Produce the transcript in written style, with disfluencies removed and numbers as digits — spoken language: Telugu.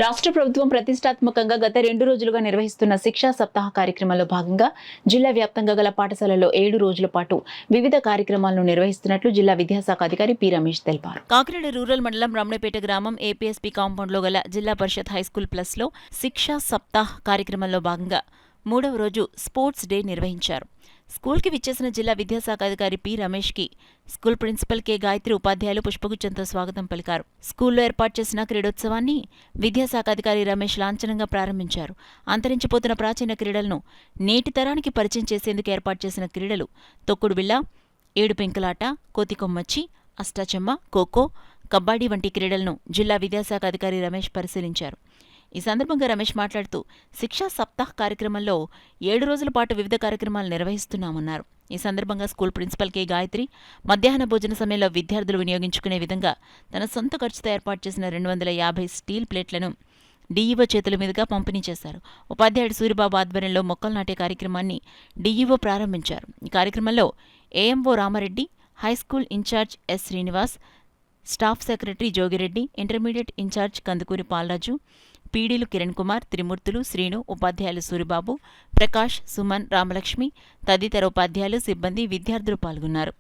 రాష్ట్ర ప్రభుత్వం ప్రతిష్టాత్మకంగా గత 2 రోజులుగా నిర్వహిస్తున్న శిక్షా సప్తాహ కార్యక్రమంలో భాగంగా జిల్లా వ్యాప్తంగా గల పాఠశాలల్లో 7 రోజుల పాటు వివిధ కార్యక్రమాలను నిర్వహిస్తున్నట్లు జిల్లా విద్యాశాఖ అధికారి పి రమేష్ తెలిపారు. కాకినాడ రూరల్ మండలం రమణపేట గ్రామం ఏపీఎస్పీ కాంపౌండ్లో గల జిల్లా పరిషత్ హైస్కూల్ ప్లస్లో శిక్షా సప్తాహ్ కార్యక్రమంలో భాగంగా 3వ రోజు స్పోర్ట్స్ డే నిర్వహించారు. స్కూల్కి విచ్చేసిన జిల్లా విద్యాశాఖ అధికారి పి రమేష్కి స్కూల్ ప్రిన్సిపల్ కె గాయత్రి ఉపాధ్యాయులు పుష్పగుచ్చంతో స్వాగతం పలికారు. స్కూల్లో ఏర్పాటు చేసిన క్రీడోత్సవాన్ని విద్యాశాఖ అధికారి రమేష్ లాంఛనంగా ప్రారంభించారు. అంతరించిపోతున్న ప్రాచీన క్రీడలను నేటి తరానికి పరిచయం చేసేందుకు ఏర్పాటు చేసిన క్రీడలు తొక్కుడు బిళ్ళ, ఏడు పెంకులాట, కోతికొమ్మచ్చి, అష్టాచెమ్మ, ఖోఖో, కబడ్డీ వంటి క్రీడలను జిల్లా విద్యాశాఖ అధికారి రమేష్ పరిశీలించారు. ఈ సందర్భంగా రమేష్ మాట్లాడుతూ శిక్షా సప్తాహ్ కార్యక్రమంలో 7 రోజుల పాటు వివిధ కార్యక్రమాలు నిర్వహిస్తున్నామన్నారు. ఈ సందర్భంగా స్కూల్ ప్రిన్సిపల్ కె గాయత్రి మధ్యాహ్న భోజన సమయంలో విద్యార్థులు వినియోగించుకునే విధంగా తన సొంత ఖర్చుతో ఏర్పాటు చేసిన 250 స్టీల్ ప్లేట్లను డీఈఓ చేతుల మీదుగా పంపిణీ చేశారు. ఉపాధ్యాయుడు సూరిబాబు ఆధ్వర్యంలో మొక్కలు నాటే కార్యక్రమాన్ని డీఈఓ ప్రారంభించారు. ఈ కార్యక్రమంలో AMO Ramareddy, high school incharge S Srinivas, staff secretary Jogireddy, intermediate incharge Kandukuri Palraju, పీడీలు కిరణ్ కుమార్, త్రిమూర్తులు, శ్రీను, ఉపాధ్యాయులు సూరిబాబు, ప్రకాష్, సుమన్, రామలక్ష్మి తదితర ఉపాధ్యాయులు, సిబ్బంది, విద్యార్థులు పాల్గొన్నారు.